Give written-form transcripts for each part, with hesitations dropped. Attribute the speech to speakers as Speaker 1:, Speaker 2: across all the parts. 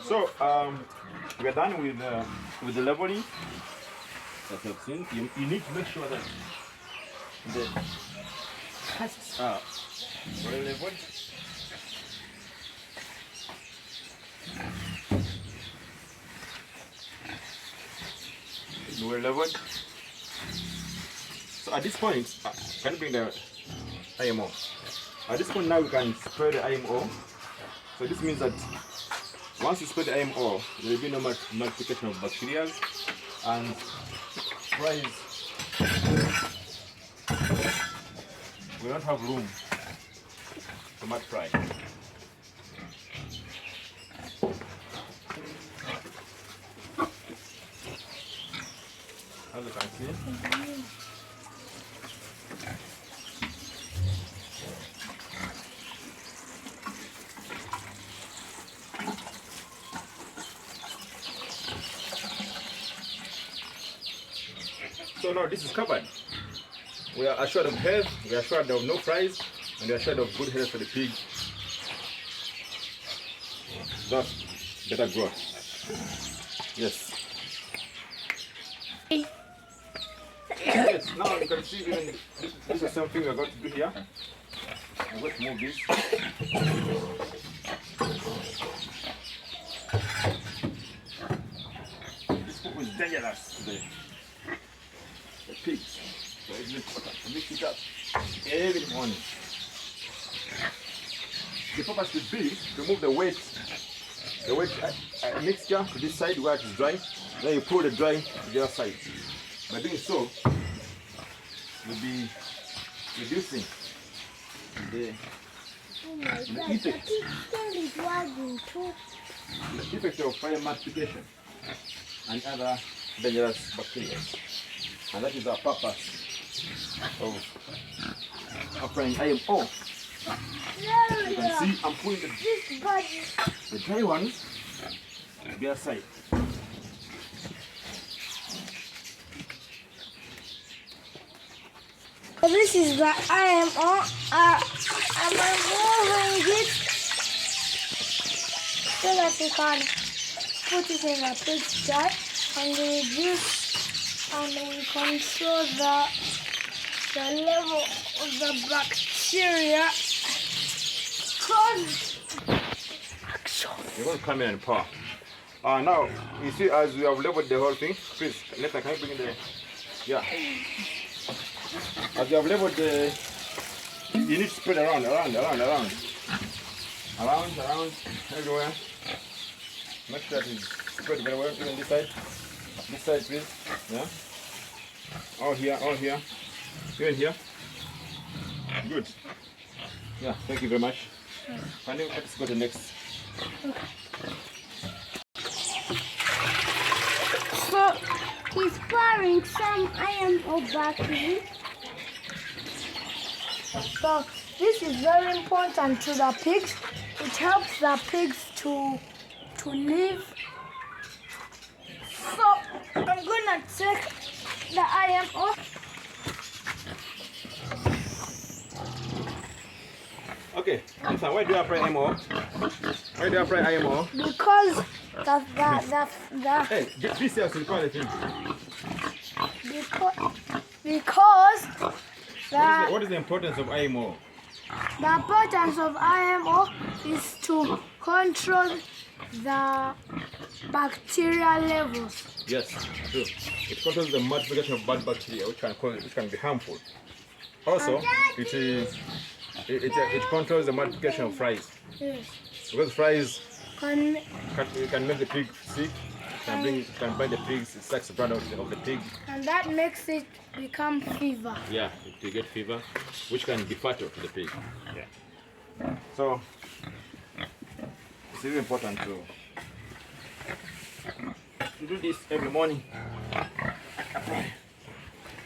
Speaker 1: So we're done with the leveling that you've seen. You need to make sure that the husks are well leveled. Well leveled. So at this point, can you bring the IMO? At this point now we can spray the IMO. So this means that once you spray the IMO, there will be no multiplication of bacteria and flies we don't have room to multiply. As you can see. So now this is covered. We are assured of health, we are assured of no flies, and we are assured of good health for the pig. Thus, better growth. Yes. Yes, now you can see even this is something we are going to do here. I'm going to move this. This food is dangerous today. The pigs. So it's important to mix it up every morning. The purpose would be to move the wet mixture to this side where it is dry. Then you pull the dry to the other side. By doing so, you'll be reducing the effect of fire multiplication and other dangerous bacteria. And that is our purpose of applying IMO. You can see I'm putting the dry ones to the other side.
Speaker 2: So this is the IMO. I'm moving it so that we can put it in a pig jar and reduce and we control the level of the bacteria.
Speaker 1: You're going to come in and pour. Now, you see, as we have leveled the whole thing, please, Nathan, can you bring in the... Yeah. As you have leveled the... You need to spread around, everywhere. Make sure that it's spread very well, even this side. This side, please. Yeah. All here. Even here. Good. Yeah, thank you very much. Can you let's go to the next?
Speaker 2: So he's pouring some IMO back in. So this is very important to the pigs. It helps the pigs to live. So I'm gonna take the IMO.
Speaker 1: Okay, Nathan, why do you apply IMO? Why do you apply IMO?
Speaker 2: Because the
Speaker 1: Hey, this here is the thing.
Speaker 2: because
Speaker 1: What is the importance of IMO?
Speaker 2: the importance of IMO is to control the bacterial levels.
Speaker 1: Yes, true. It controls the multiplication of bad bacteria, which can be harmful. Also, it controls the multiplication of flies.
Speaker 2: Yes.
Speaker 1: Because flies
Speaker 2: Can
Speaker 1: can make the pig sick, can bite the pigs, it sucks the blood of the pig.
Speaker 2: and that makes it become fever.
Speaker 1: Yeah, to get fever, which can be fatal to the pig. Yeah. So it's really important to do this every morning.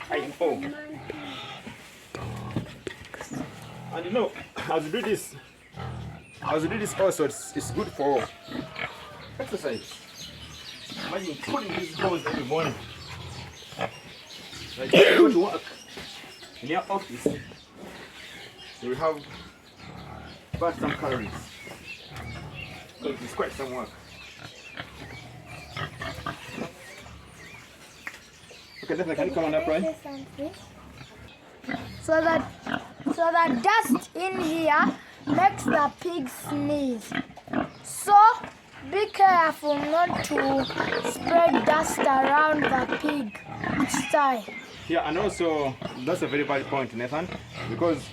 Speaker 1: IMO. And you know, as you do this also, it's good for exercise. Imagine putting these balls every morning. Like you go to work in your office, you will have burn some calories. Because it's quite some work. Okay, Nathan, can you come on up, right?
Speaker 2: So the dust in here makes the pig sneeze. So be careful not to spread dust around the pig sty.
Speaker 1: Yeah, and also that's a very valid point, Nathan, because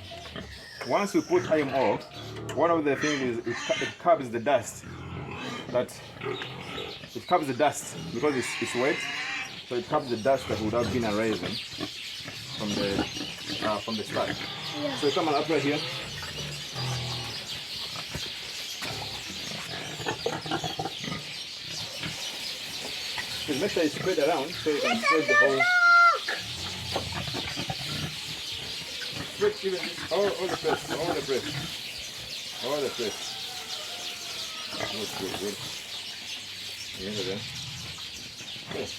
Speaker 1: once we put IMO, one of the things is it covers the dust. It covers the dust because it's wet, so it covers the dust that would have been arisen from the start.
Speaker 2: Yeah.
Speaker 1: So come on up right here. Just make sure you spread around so you can spread the whole. Spread even this, all the press, all the press, all the press. Good. Yeah, there. Good.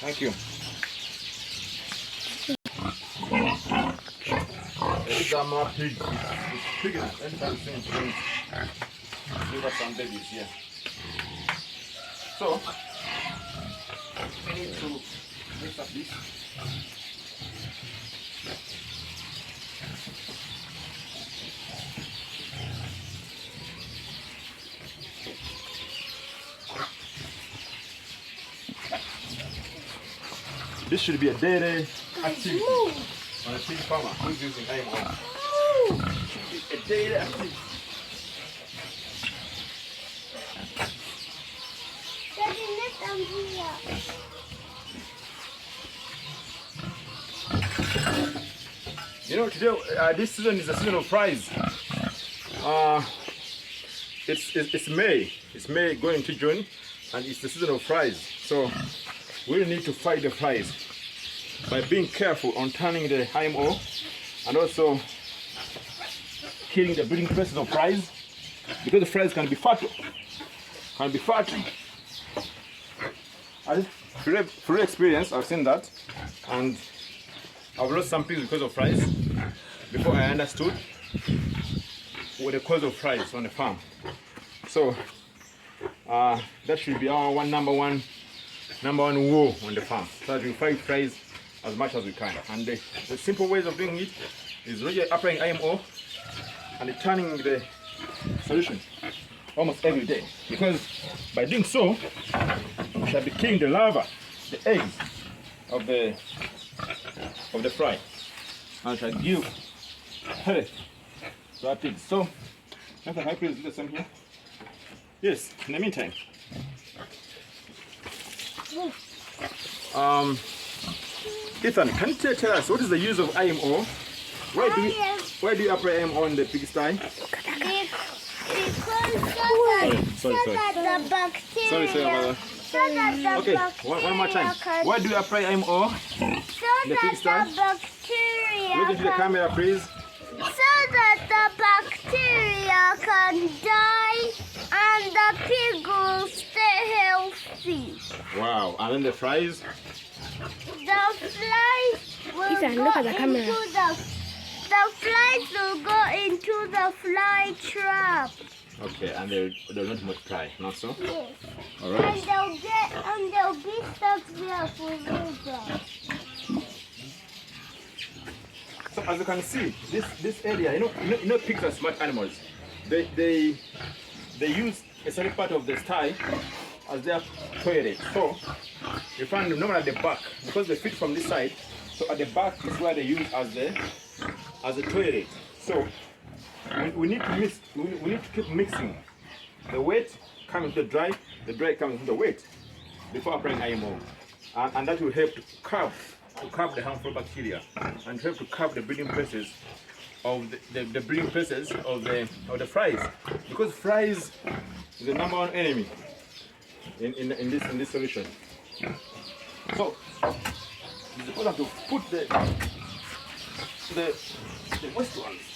Speaker 1: Thank you. These are more pigs. It's big enough. Anytime soon, give us some babies here. So, we need to mix up this. This should be a daily activity on a pig farmer who's using IMO. Should be a daily activity. You know, today this season is a season of fries. It's May. It's May going into June, and it's the season of fries. So we need to fight the flies by being careful on turning the IMO and also killing the breeding presses of flies, because the flies can be fatal. Through experience, I've seen that, and I've lost some pigs because of flies before I understood what the cause of flies on the farm. So that should be our number one woe on the farm, so that we fight flies as much as we can. And the simple ways of doing it is really applying IMO and turning the solution almost every day, because by doing so we shall be killing the larvae, the eggs of the fly, and shall give health to our pigs. So Nathan, can I please do the same here? Yes, in the meantime, Ethan, can you tell us what is the use of IMO? Why do you apply IMO in the pigsty?
Speaker 2: Because so that the bacteria.
Speaker 1: Okay, one more time. Why do you apply IMO in the pigsty?
Speaker 2: The bacteria.
Speaker 1: Look into the camera, please.
Speaker 2: So that the bacteria can die and the pig will stay healthy.
Speaker 1: Wow, and then the flies?
Speaker 2: The flies will
Speaker 3: Ethan, look at the camera.
Speaker 2: The flies will go into the fly trap.
Speaker 1: Okay, and they'll not multiply, not so?
Speaker 2: Yes.
Speaker 1: All right.
Speaker 2: And they'll be stuck there forever.
Speaker 1: So as you can see, this area, you know pigs are smart animals. They use a certain part of the sty as their toilet. So you find them normally at the back, because they feed from this side. So at the back is where they use as a toilet. So we need to mix. We need to keep mixing the wet coming to the dry coming to the wet before applying IMO, and that will help to curb the harmful bacteria and help to curb the breeding presses of the breeding presses of the flies, because flies is the number one enemy in this solution. So it's important to put the wet ones,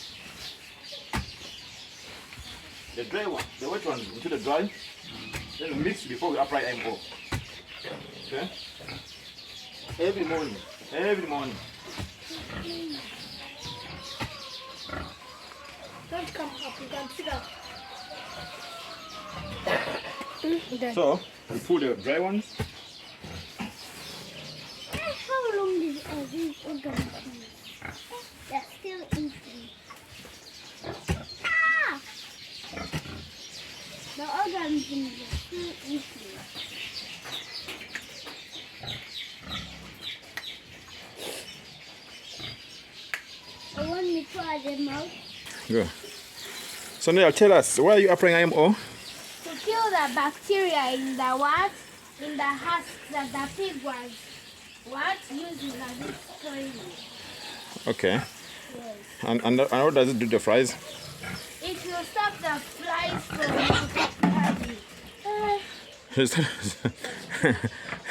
Speaker 1: the dry one, the wet ones into the dry, then mix before we apply IMO. Okay? Every morning.
Speaker 2: Don't come up, you can sit down.
Speaker 1: So we put the dry ones.
Speaker 2: these organisms. They're still eating. Ah! The organisms are still eating. I want me to try them out.
Speaker 1: Go. So now tell us, why are you applying IMO?
Speaker 2: To kill the bacteria in the what? In the husk that the pig was using as its toilet.
Speaker 1: Okay.
Speaker 2: Yes.
Speaker 1: And what does it do to the flies?
Speaker 2: It will stop the flies from multiplying.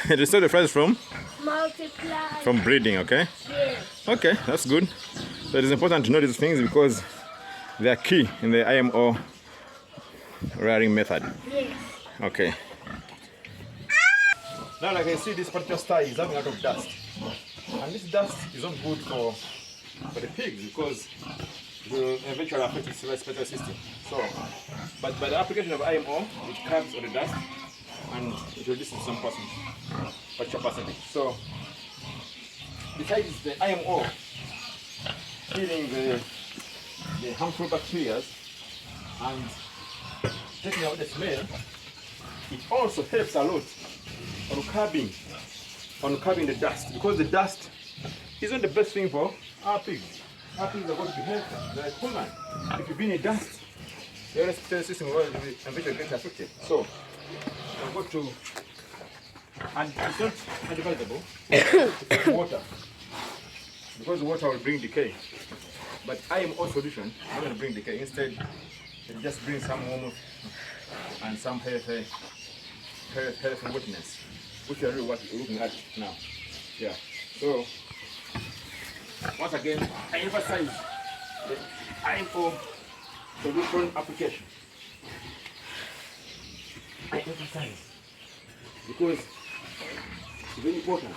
Speaker 1: It will stop the flies from
Speaker 2: Multiply.
Speaker 1: breeding, okay?
Speaker 2: Yes.
Speaker 1: Okay, that's good. So it is important to know these things because they are key in the IMO rearing method.
Speaker 2: Yes.
Speaker 1: Okay. Now, like I see, this particular sty is having a lot of dust, and this dust is not good for the pigs because it will eventually affect its respiratory system. So, but by the application of IMO, it curbs all the dust and it reduces some percentage. So, besides the IMO killing the harmful bacteria and taking out the smell, it also helps a lot on curbing the dust, because the dust isn't the best thing for our pigs. Our pigs are going to be healthy. They're like human. If you be in dust, your respiratory system will eventually get affected. So I'm going to, and it's not advisable to put water, because the water will bring decay. But IMO solution is not going to bring decay. Instead, it just brings some warmth and some healthy wetness, which is really what we're looking at now. Yeah. So once again, I emphasize the IMO solution application. I emphasize because it's very important.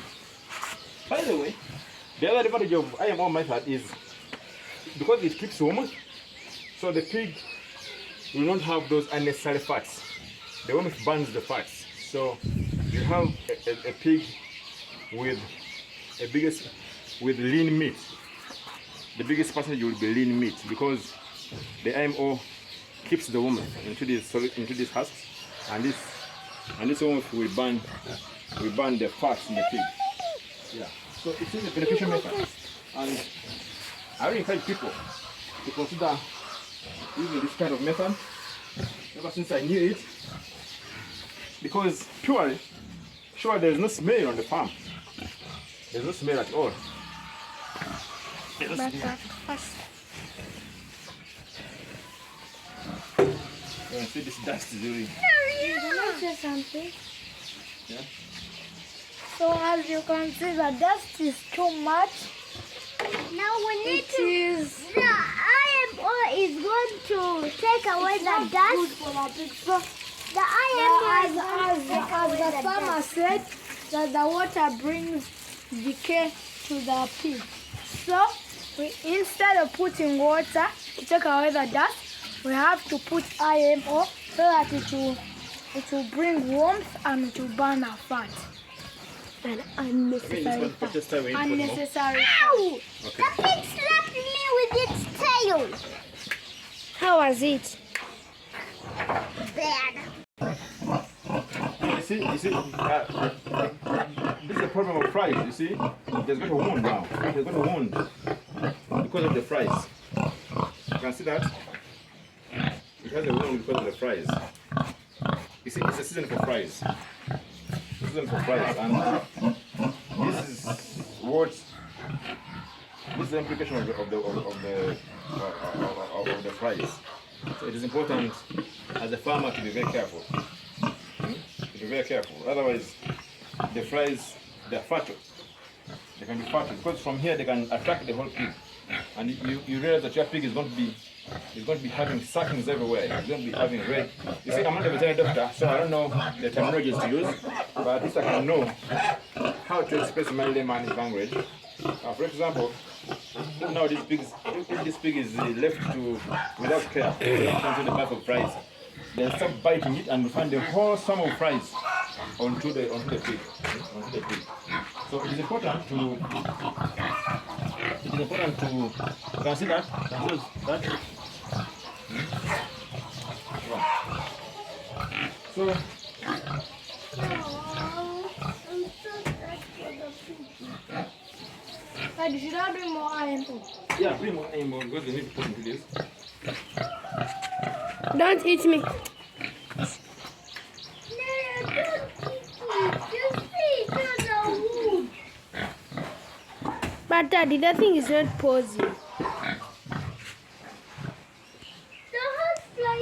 Speaker 1: By the way, the other advantage of IMO method is because it keeps warm, so the pig will not have those unnecessary fats. The warmth burns the fats. So you have a pig with lean meat. The biggest percentage will be lean meat because the IMO keeps the warmth into these husks, and this warmth will burn the fats in the pig. Yeah. So it's a beneficial method, and I really encourage people to consider using this kind of method. Ever since I knew it, because sure there's no smell on the farm. There's no smell at all. There's no smell. You can see this dust is really.
Speaker 2: Can I say something?
Speaker 1: Yeah.
Speaker 2: So as you can see, the dust is too much. Now we need the IMO is going to take away the dust. So the IMO as the farmer said, that the water brings decay to the pig. So instead of putting water to take away the dust, we have to put IMO so that it will bring warmth and it will burn our fat. And unnecessary fat. Unnecessary fat. Ow!
Speaker 1: Okay.
Speaker 2: The pig slapped me with its tail. How was it? Bad.
Speaker 1: You see, this is the problem of fries. You see, it has got a wound now. It has got a wound because of the fries. You can see that it has a wound because of the fries. You see, it's a season for fries. And this is the implication of the fries. So it is important as a farmer to be very careful. To be very careful. Otherwise, the flies, they're fatal. They can be fatal because from here they can attack the whole pig, and you realize that your pig is going to be having suckings everywhere. It's going to be having red. You see, I'm not a veterinary doctor, so I don't know the terminologies to use, but at least I can know how to express my layman's language. For example, now if this pig is left without care, left into the bath of flies, they'll start biting it and find the whole swarm of flies onto the pig. So it is important to consider that. So
Speaker 2: I'm so sad for the people. But should I bring more IMO?
Speaker 1: yeah, bring more IMO because we need to put into this.
Speaker 2: Don't eat me. But Daddy, that thing is not pausing. The housefly.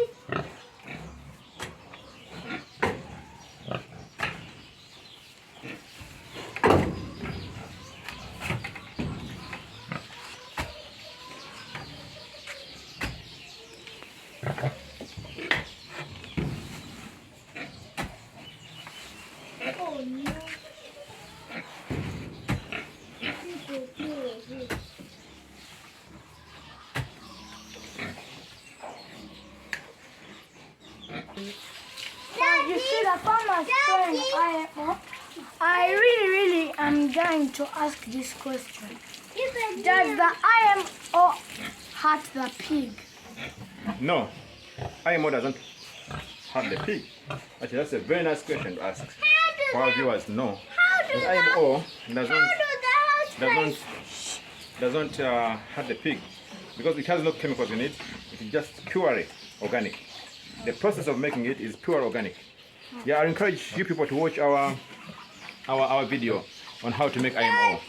Speaker 2: Oh no. You see the farmer's friend IMO? I really am going to ask this question. Does the IMO hurt the pig?
Speaker 1: No, IMO doesn't hurt the pig. Actually, that's a very nice question to ask. For our viewers, no. The IMO doesn't hurt the pig because it has no chemicals in it. It is just purely organic. The process of making it is pure organic. Yeah, I encourage you people to watch our video on how to make IMO.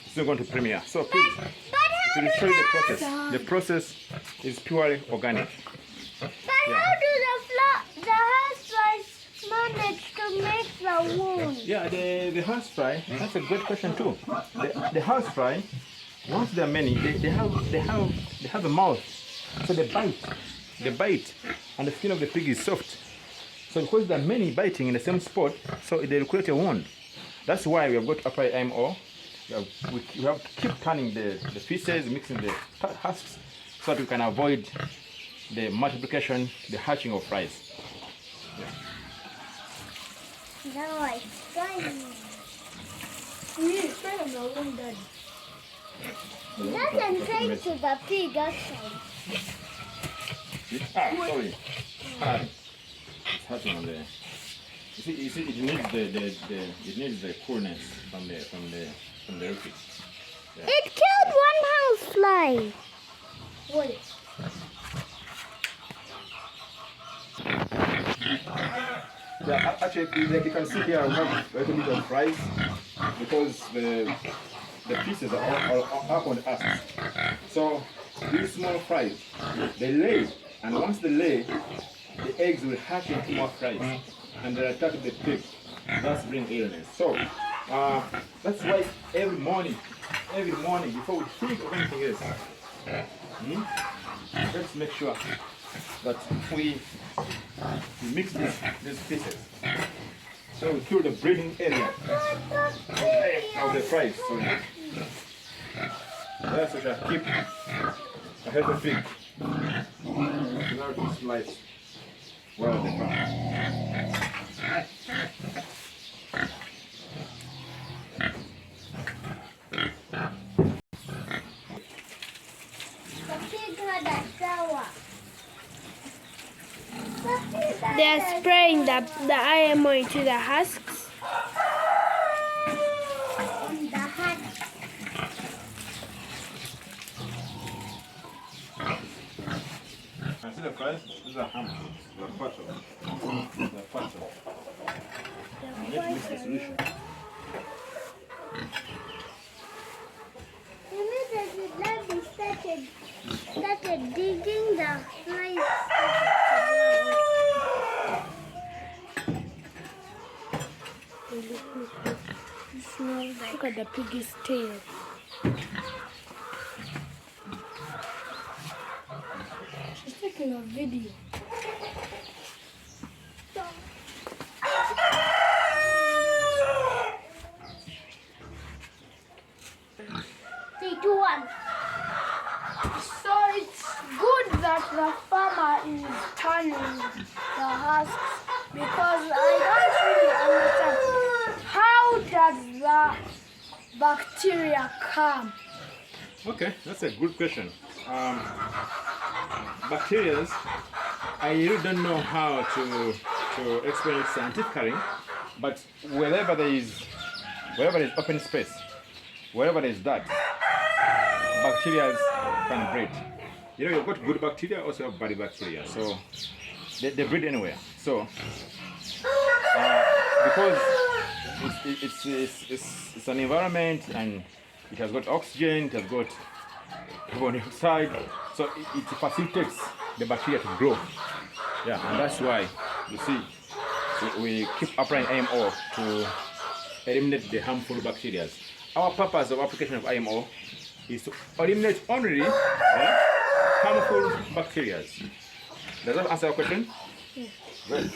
Speaker 1: It's not going to premiere. So please, it will show you the process. The process is purely organic.
Speaker 2: But how do the houseflies manage to make the wound?
Speaker 1: Yeah, the housefly, that's a good question too. The housefly, once there are many, they have a mouth, so they bite, and the skin of the pig is soft. So because there are many biting in the same spot, so they will create a wound. That's why we have got to apply IMO. We have to keep turning the feces, mixing the husks, so that we can avoid the multiplication, the hatching of flies. Yeah.
Speaker 2: Now I spray. We need to spray on the wound, Daddy. Doesn't take to the pig actually.
Speaker 1: Sorry. It's hurting on the. You see, it needs the coolness from the liquid. Yeah.
Speaker 2: It killed one housefly. Wait.
Speaker 1: Yeah, actually, like you can see here, we have a little bit of fries because the pieces are up on the husks. So these small fries, they lay, and once they lay, the eggs will hatch into more fries, and they'll attack the pig. That's bring illness. So that's why every morning before we think of anything else, let's make sure that we mix these pieces. So we kill the breeding area of the fries. So that's what I keep a healthy pig. Now to slice well the farm.
Speaker 2: They are spraying the IMO into the husks.
Speaker 1: See the fries? These are ham. They're fatter. They're fatter. Let's mix the solution.
Speaker 2: You mean that we started digging the flies? Look at the pig's tail. She's taking a video. 3, 2, 1. So it's good that the farmer is turning the husks because I don't really understand does the bacteria come?
Speaker 1: Okay, that's a good question. Bacteria, I really don't know how to explain it scientifically, but wherever there is open space, wherever there is dirt, bacteria can breed. You know, you've got good bacteria, also have bad bacteria. So they breed anywhere. So because it's an environment and it has got oxygen, it has got carbon dioxide, so it facilitates the bacteria to grow. Yeah, and that's why you see we keep applying IMO to eliminate the harmful bacteria. Our purpose of application of IMO is to eliminate only harmful bacteria. Does that answer your question?
Speaker 2: Yes.
Speaker 1: Good.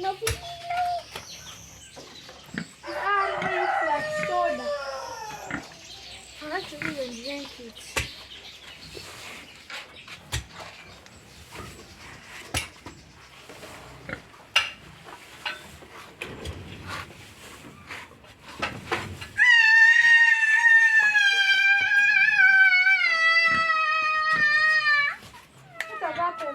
Speaker 2: No, Piggy, no. It's like soda. I have to even drink it. What about the